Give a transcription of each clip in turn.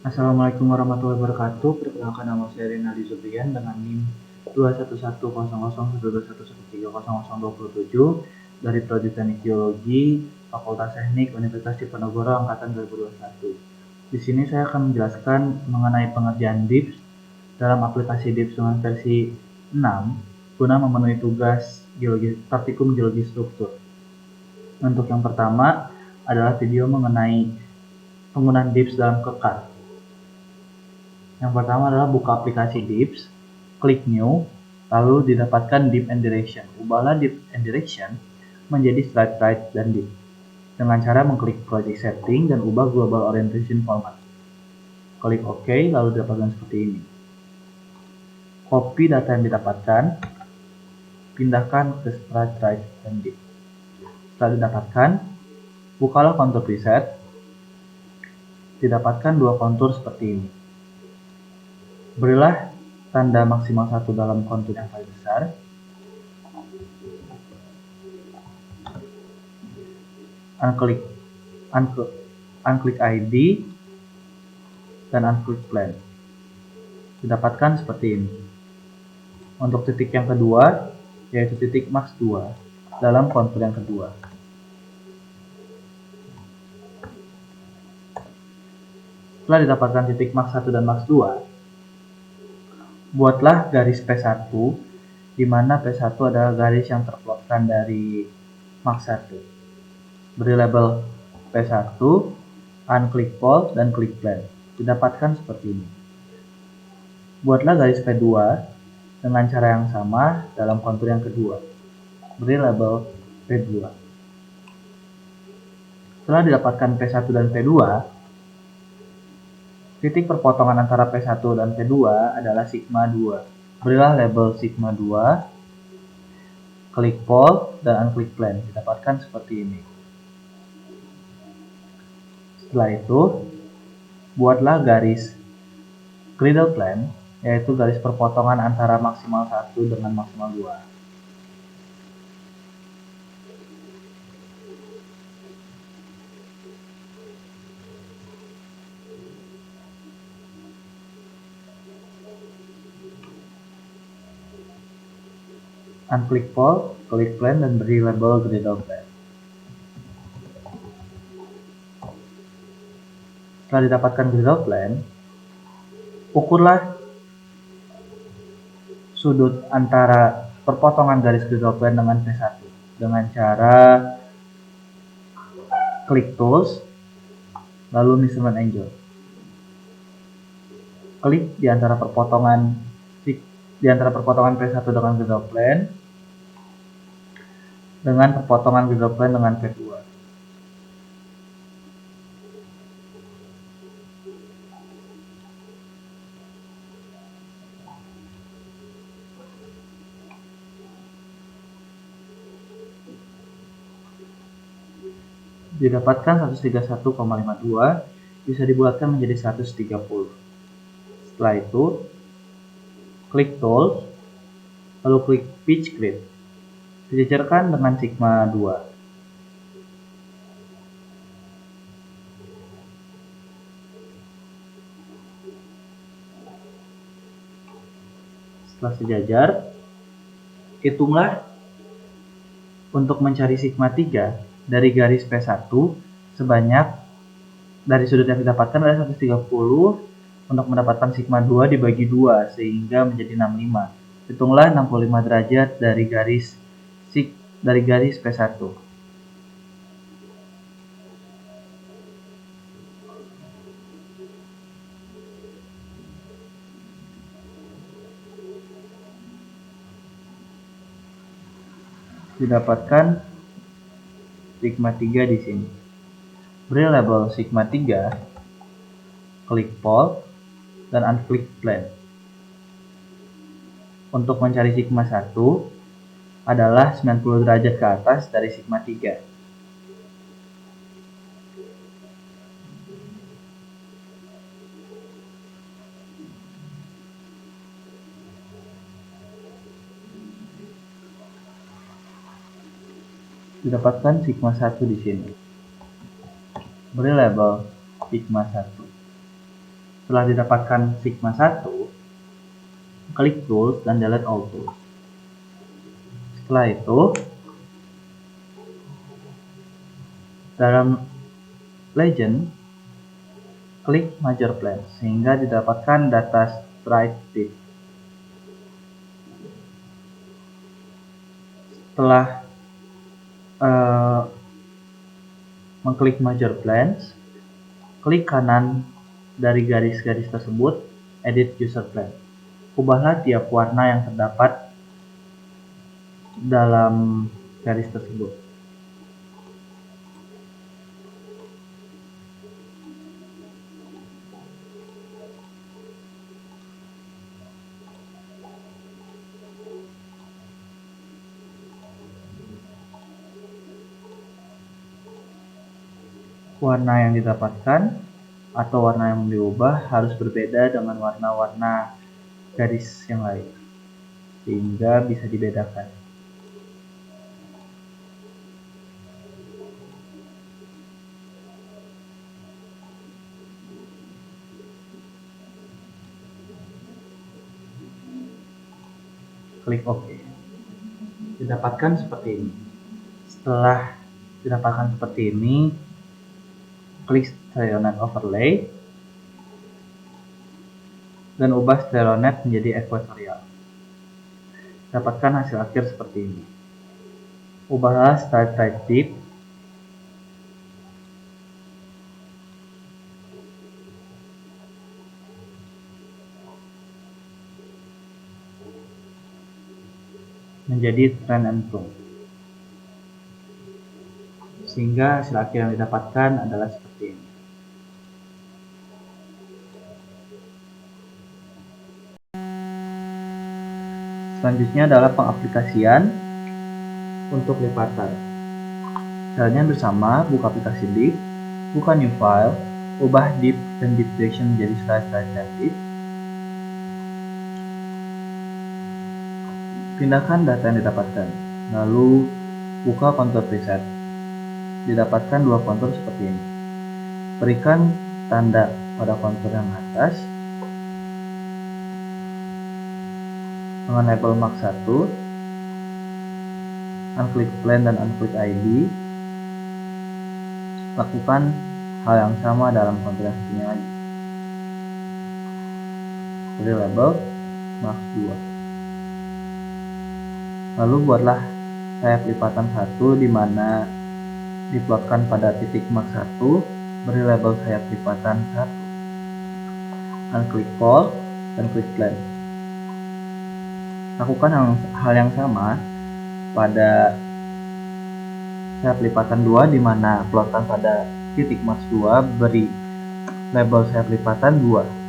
Assalamualaikum warahmatullahi wabarakatuh. Perkenalkan, nama saya Rinaldi Zubrian dengan NIM 211000011130027 dari Prodi Teknik Geologi Fakultas Teknik Universitas Diponegoro angkatan 2021. Di sini saya akan menjelaskan mengenai pengerjaan DIPS dalam aplikasi DIPS dengan versi 6 guna memenuhi tugas praktikum geologi struktur. Untuk yang pertama adalah video mengenai penggunaan DIPS dalam kekar. Yang pertama adalah buka aplikasi DIPS, klik New, lalu didapatkan Deep and Direction. Ubahlah Deep and Direction menjadi Slide Right dan Deep dengan cara mengklik Project Setting dan ubah Global Orientation Format. Klik OK, lalu didapatkan seperti ini. Copy data yang didapatkan, pindahkan ke Slide Right dan Deep. Setelah didapatkan, bukalah kontur preset. Didapatkan dua kontur seperti ini. Berilah tanda maksimal 1 dalam kontur yang paling besar. Unklik ID dan unklik plan. Didapatkan seperti ini. Untuk titik yang kedua, yaitu titik max 2 dalam kontur yang kedua. Setelah didapatkan titik max 1 dan max 2, buatlah garis P1, di mana P1 adalah garis yang terplotkan dari max 1. Beri label P1, unklik pole, dan klik plan. Didapatkan seperti ini. Buatlah garis P2 dengan cara yang sama dalam kontur yang kedua. Beri label P2. Setelah didapatkan P1 dan P2, titik perpotongan antara P1 dan P2 adalah sigma 2. Berilah label sigma 2, klik pole, dan unklik plan. Didapatkan seperti ini. Setelah itu, buatlah garis griddle plan, yaitu garis perpotongan antara maksimal 1 dengan maksimal 2. Unklik pole, klik plan, dan beri label griddle plan. Setelah didapatkan griddle plan, ukurlah sudut antara perpotongan garis griddle plan dengan P1 dengan cara klik tools, lalu measurement angle. Klik di antara perpotongan P1 dengan griddle plan dengan perpotongan griddle plan dengan P2. Didapatkan 131,52, bisa dibulatkan menjadi 130. Setelah itu, klik tools, lalu klik pitch grid. Disejarkan dengan sigma 2. Setelah sejajar, hitunglah untuk mencari sigma 3 dari garis P1 sebanyak dari sudut yang didapatkan adalah 130. Untuk mendapatkan sigma 2 dibagi 2 sehingga menjadi 65. Hitunglah 65 derajat dari garis P1. Didapatkan sigma 3 di sini. Beri label sigma 3, klik pole, dan unklik plan. Untuk mencari sigma 1 adalah 90 derajat ke atas dari sigma 3. Didapatkan sigma 1 di sini. Beri label sigma 1. Setelah didapatkan sigma 1, klik tools dan delete all tools. Setelah itu, dalam legend, klik major plan sehingga didapatkan data stride dip. Setelah mengklik major plans, klik kanan dari garis-garis tersebut, edit user plan. Ubahlah tiap warna yang terdapat dalam garis tersebut. Warna yang didapatkan atau warna yang diubah harus berbeda dengan warna-warna garis yang lain, sehingga bisa dibedakan. Klik OK. Didapatkan seperti ini. Setelah didapatkan seperti ini, klik StereoNet Overlay dan ubah StereoNet menjadi equatorial. Dapatkan hasil akhir seperti ini. Ubahlah style type dip menjadi trend and tone, sehingga hasil akhir yang didapatkan adalah seperti ini. Selanjutnya adalah pengaplikasian untuk lipatan. Caranya bersama, buka aplikasi dip, buka new file, ubah dip dan dip direction menjadi slide dip. Pindahkan data yang didapatkan, lalu buka kontur preset. Didapatkan dua kontur seperti ini. Berikan tanda pada kontur yang atas dengan label Max 1, unclick plan dan unclick ID. Lakukan hal yang sama dalam kontur yang satunya lagi. Beri label Max 2. Lalu buatlah sayap lipatan 1 di mana diplotkan pada titik Max 1, beri label sayap lipatan 1. Unclick Fold dan klik Plan. Lakukan hal yang sama pada sayap lipatan 2 di mana plotan pada titik Max 2, beri label sayap lipatan 2.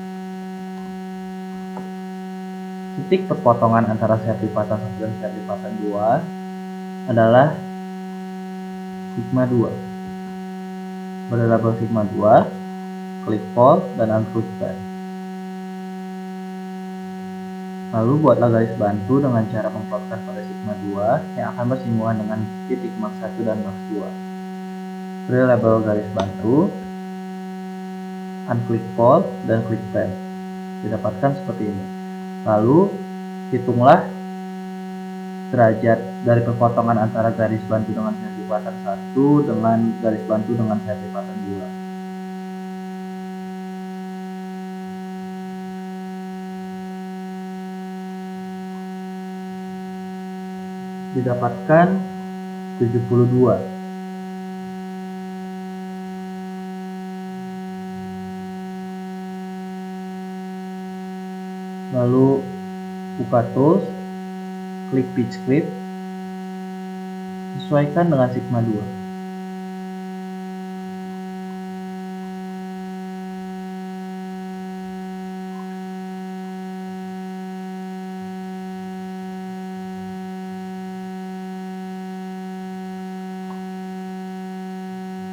Titik perpotongan antara sayap lipatan 1 dan sayap lipatan 2 adalah sigma 2. Beri label sigma 2, klik Fold dan unclick Plan. Lalu buatlah garis bantu dengan cara memplotkan pada sigma 2 yang akan bersinggungan dengan titik Max 1 dan Max 2. Beri label garis bantu, unclick Fold dan klik Plan. Didapatkan seperti ini. Lalu hitunglah derajat dari perpotongan antara garis bantu dengan sayap lipatan 1 dengan garis bantu dengan sayap lipatan 2. Didapatkan 72. Lalu buka tools, klik pitch clip, sesuaikan dengan sigma 2.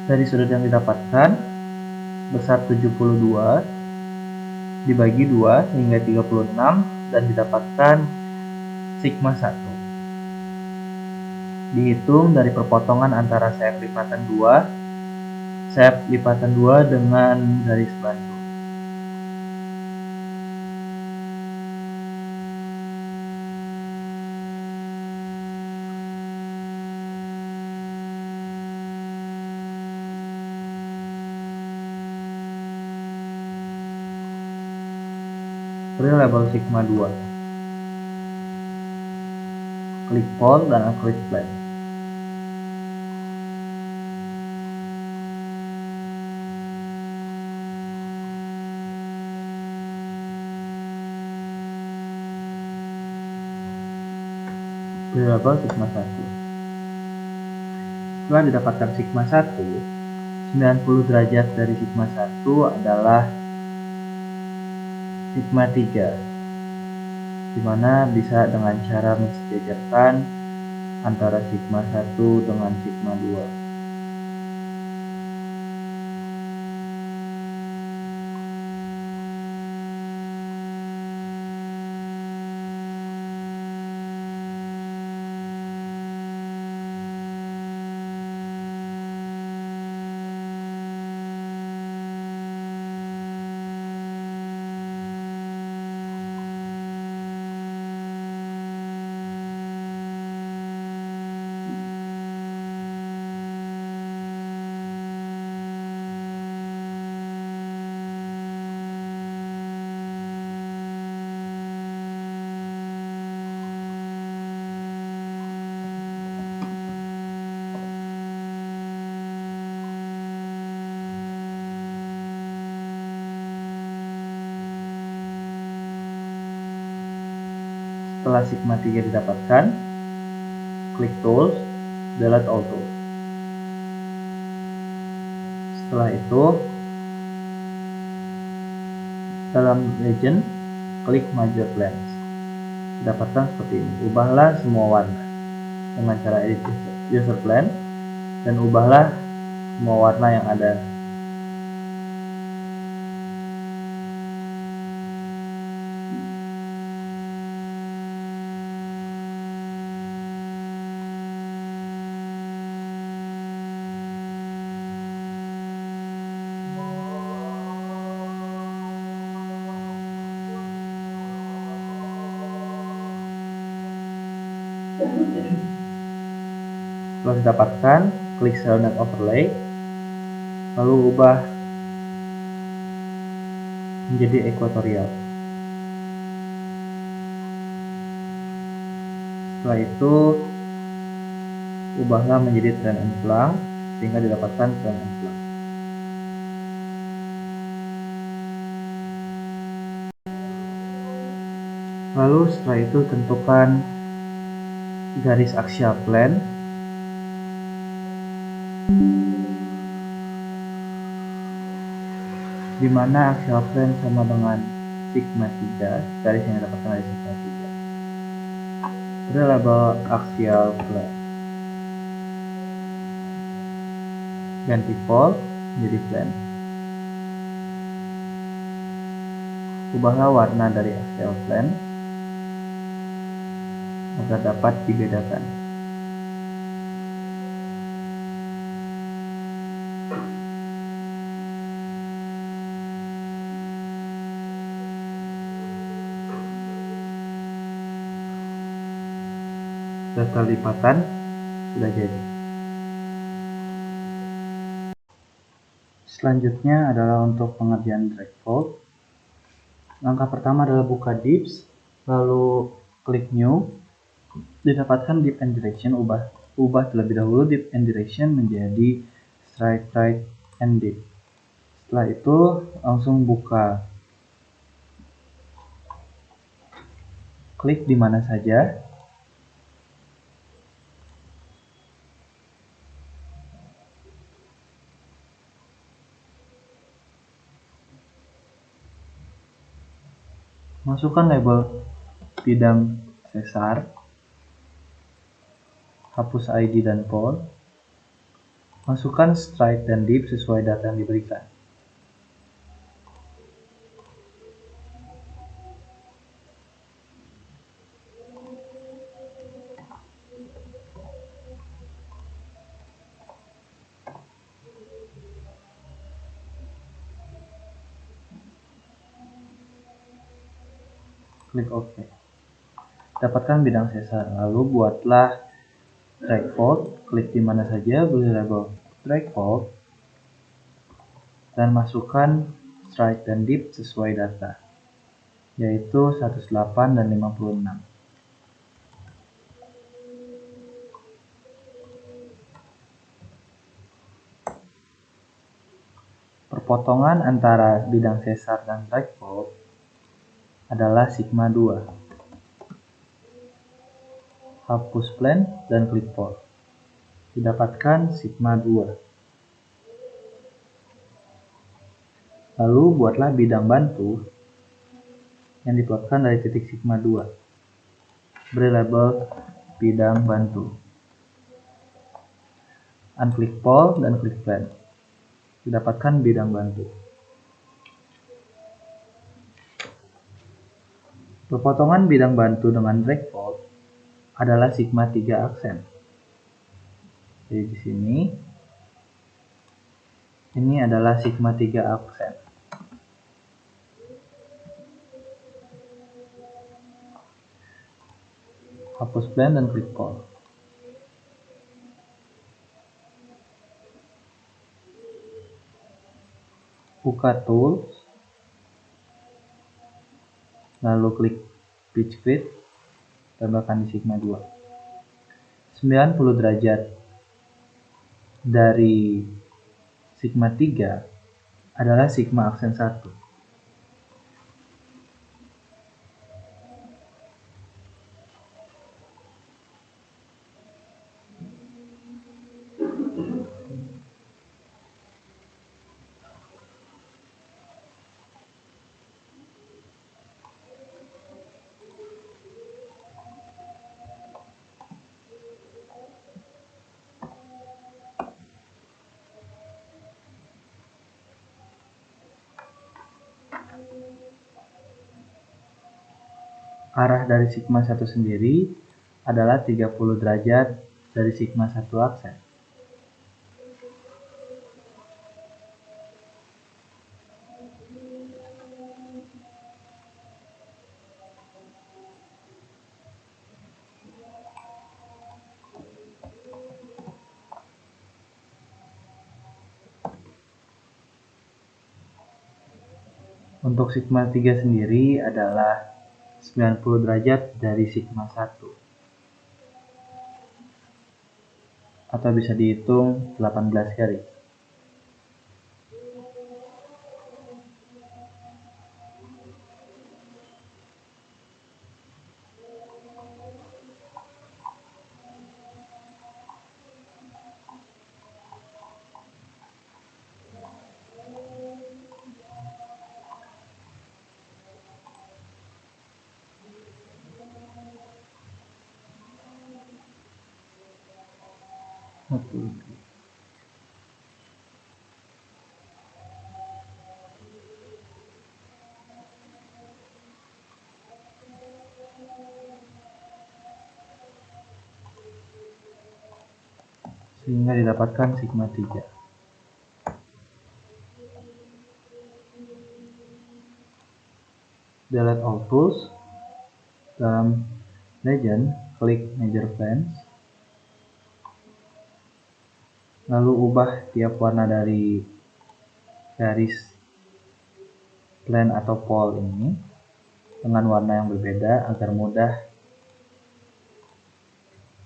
Dari sudut yang didapatkan besar 72 dibagi 2 hingga 36 dan didapatkan sigma 1. Dihitung dari perpotongan antara sayap lipatan 2 dengan garis bantu. Beri label sigma 2. Klik pole dan klik plan. Beri label sigma 1. Setelah didapatkan sigma 1, 90 derajat dari sigma 1 adalah sigma 3, dimana bisa dengan cara mensejajarkan antara sigma 1 dengan sigma 2. Setelah sigma 3 didapatkan, klik Tools, Delete All Tools. Setelah itu, dalam Legend, klik Major Blends. Didapatkan seperti ini. Ubahlah semua warna dengan cara edit user blend, dan ubahlah semua warna yang ada. Setelah didapatkan, klik Selenite Overlay, lalu ubah menjadi equatorial. Setelah itu, ubahlah menjadi trend and plunk sehingga didapatkan trend and plunk. Lalu setelah itu tentukan garis axial plane di mana axial plane sama dengan sigma 3, garis yang didapatkan dari sigma 3. Beri label axial plane. Ganti pole menjadi plane. Ubahlah warna dari axial plane agar dapat dibedakan. Data lipatan sudah jadi. Selanjutnya adalah untuk pengerjaan drag fold. Langkah pertama adalah buka Dips, lalu klik New. Didapatkan Dip and Direction, ubah terlebih dahulu Dip and Direction menjadi Straight Right and Dip. Setelah itu langsung buka, klik di mana saja, masukkan label bidang sesar, hapus ID dan pole, masukkan straight dan dip sesuai data yang diberikan. Klik OK. Dapatkan bidang sesar, lalu buatlah drag fold, klik di mana saja, beri label drag fold, dan masukkan straight dan dip sesuai data. yaitu 108 dan 56. Perpotongan antara bidang sesar dan breakfault adalah sigma 2. Hapus plan dan clipboard. Didapatkan sigma 2. Lalu buatlah bidang bantu yang diplotkan dari titik sigma 2. Beri label bidang bantu. Unclick poll dan click plan. Didapatkan bidang bantu. Perpotongan bidang bantu dengan breakfault adalah sigma 3 aksen. Jadi di sini ini adalah sigma 3 aksen. Hapus plan dan klik poll. Buka tools, lalu klik pitch grid, tambahkan di sigma 2. 90 derajat dari sigma 3 adalah sigma aksen 1. Arah dari sigma 1 sendiri adalah 30 derajat dari sigma 1 aksen. Untuk sigma 3 sendiri adalah 90 derajat dari sigma 1. Atau bisa dihitung 18 kali. Sehingga didapatkan sigma 3. Delete all tools. Dalam legend, klik measure plans. Lalu ubah tiap warna dari garis plan atau pole ini dengan warna yang berbeda agar mudah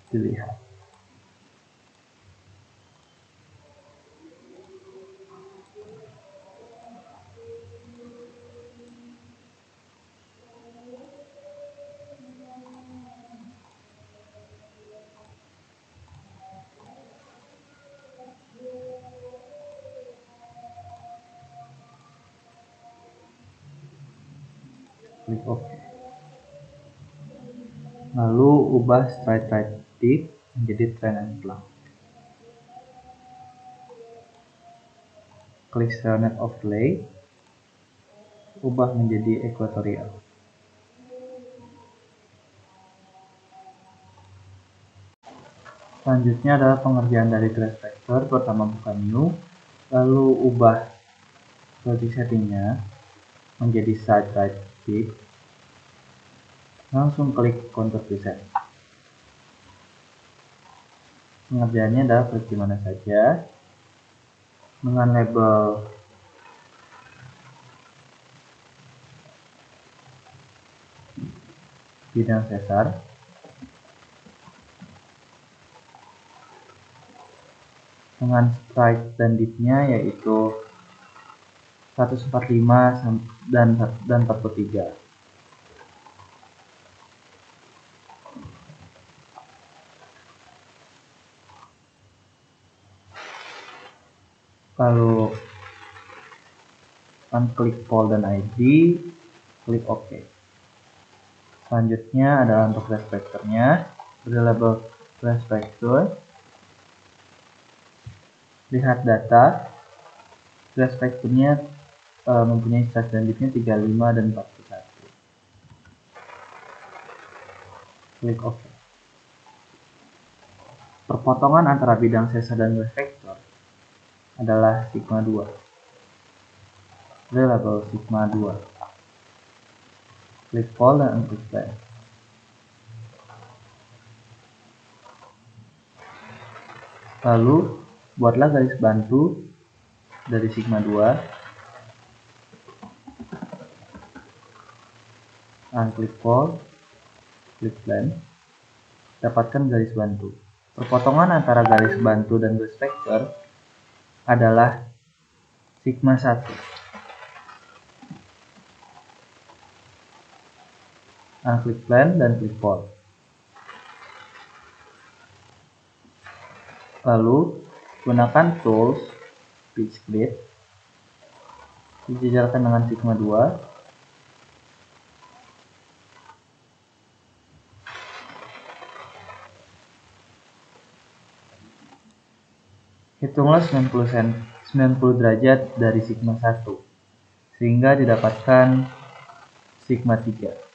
dilihat. Klik OK. Lalu ubah straight right tick menjadi trend and plug. Klik Serenade Overlay, ubah menjadi equatorial. Selanjutnya adalah pengerjaan dari trace vector. Pertama buka new, lalu ubah vertex settingnya menjadi side right tick. Langsung klik contour preset. Pengerjaannya adalah klik di mana saja dengan label bidang sesar. Dengan sprite dan div-nya yaitu 145 dan 43. Lalu klik Pol dan ID, klik OK. Selanjutnya adalah untuk class vectornya, beri label class vector. Lihat data, class vectornya mempunyai size dan div-nya 35 dan 41. Klik OK. Perpotongan antara bidang sesar dan class vector adalah sigma 2. Beri label sigma 2. Klik Pol dan unklik Plan. Lalu buatlah garis bantu dari sigma 2. Klik Pol, klik Plan. Dapatkan garis bantu. Perpotongan antara garis bantu dan garis vektor adalah sigma 1. Klik Plan dan klik Pol. Lalu gunakan tools pitch grid, dijajarkan dengan sigma 2. Hitunglah 90 derajat dari sigma 1 sehingga didapatkan sigma 3.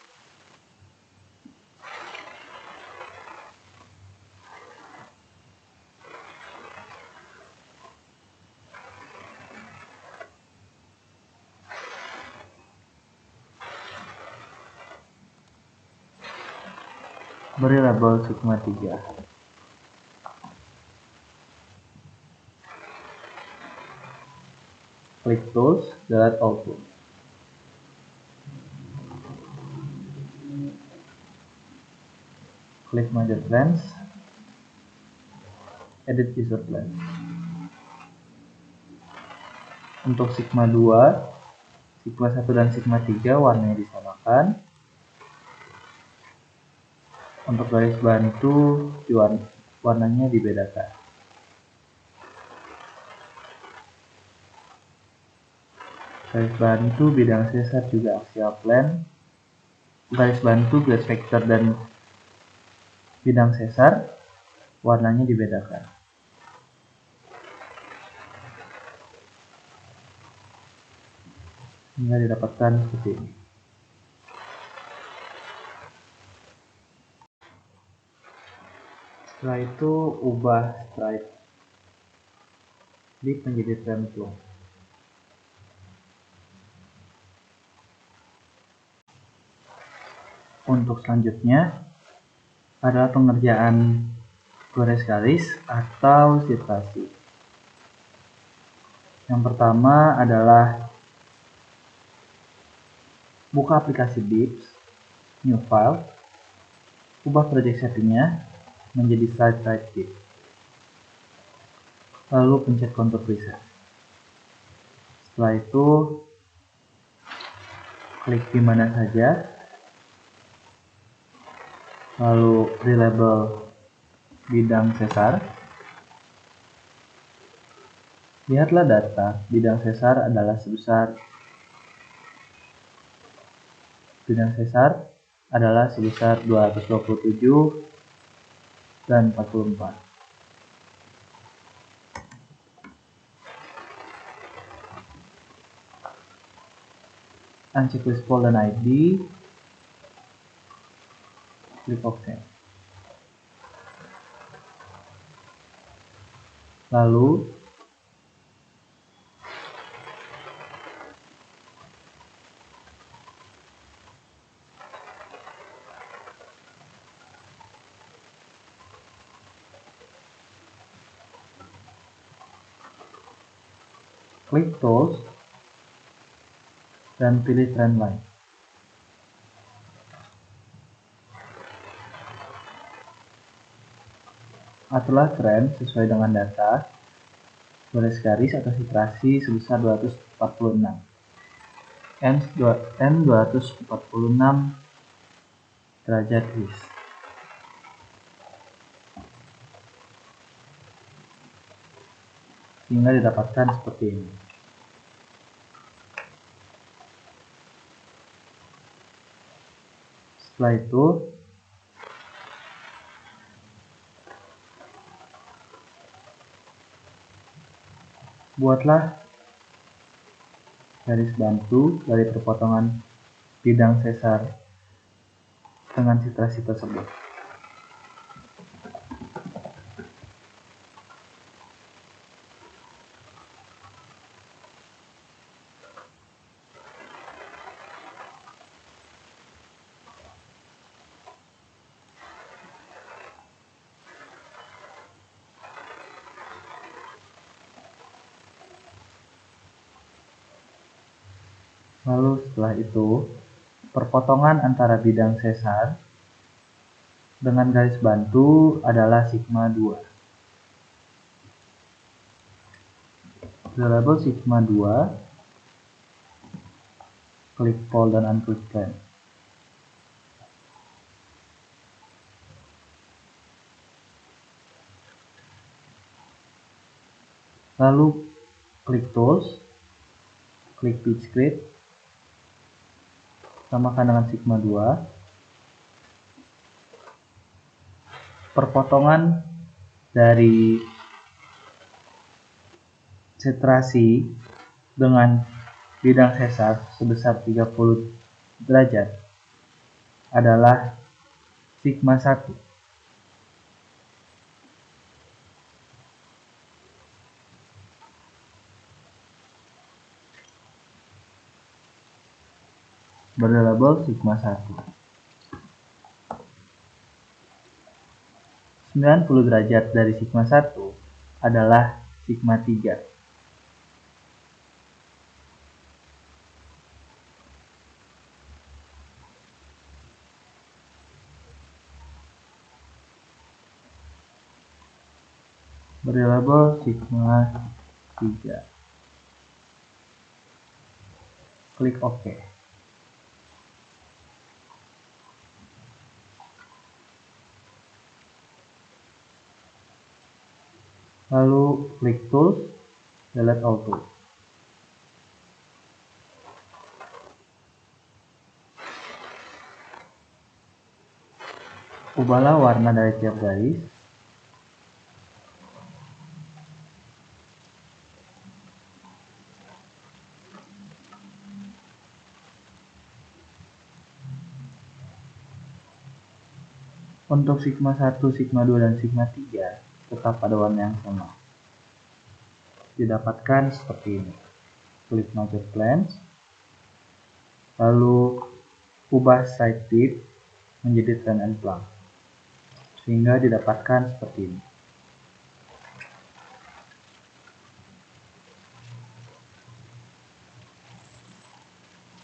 Beri label sigma 3. Klik Tools, delete all tools. Klik Major Plans, edit user plan. Untuk sigma 2, sigma 1 dan sigma 3 warnanya disamakan. Untuk garis bantu warnanya dibedakan. Garis bantu bidang sesar juga axial plan. Garis bantu garis vektor dan bidang sesar warnanya dibedakan. Hingga didapatkan seperti ini. Setelah itu ubah stripe div menjadi template. Untuk selanjutnya adalah pengerjaan garis-garis atau situasi. Yang pertama adalah buka aplikasi Dips, new file, ubah project settingnya menjadi slide type div. Lalu pencet contour preset. Setelah itu klik di mana saja, lalu beri label bidang sesar. Lihatlah data, bidang sesar adalah sebesar 227 dan 44. Checklist Pol dan ID, klik OK. Lalu klik Tools dan pilih Trend Line. Aturlah tren sesuai dengan data garis atau iterasi sebesar 246. N 246 derajat is. Sehingga didapatkan seperti ini. Setelah itu, buatlah garis bantu dari perpotongan bidang sesar dengan situasi tersebut. Lalu setelah itu, perpotongan antara bidang sesar dengan garis bantu adalah sigma 2. Variabel sigma 2, klik pol dan unklik plan. Lalu klik tools, klik pitch grid, samakan dengan sigma 2. Perpotongan dari setrasi dengan bidang sesar sebesar 30 derajat adalah sigma 1. Berlabel sigma 1. 90 derajat dari sigma 1 adalah sigma 3. Berlabel sigma 3. Klik OK. Lalu klik tools, delete all tools. Ubahlah warna dari tiap garis. Untuk sigma 1, sigma 2, dan sigma 3 tetap pada warna yang sama. Didapatkan seperti ini. Klik Major Plans, lalu ubah side tip menjadi trend and plumb, sehingga didapatkan seperti ini.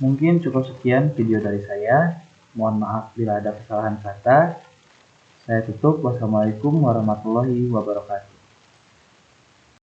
Mungkin cukup sekian video dari saya. Mohon maaf bila ada kesalahan kata. Saya tutup. Wassalamualaikum warahmatullahi wabarakatuh.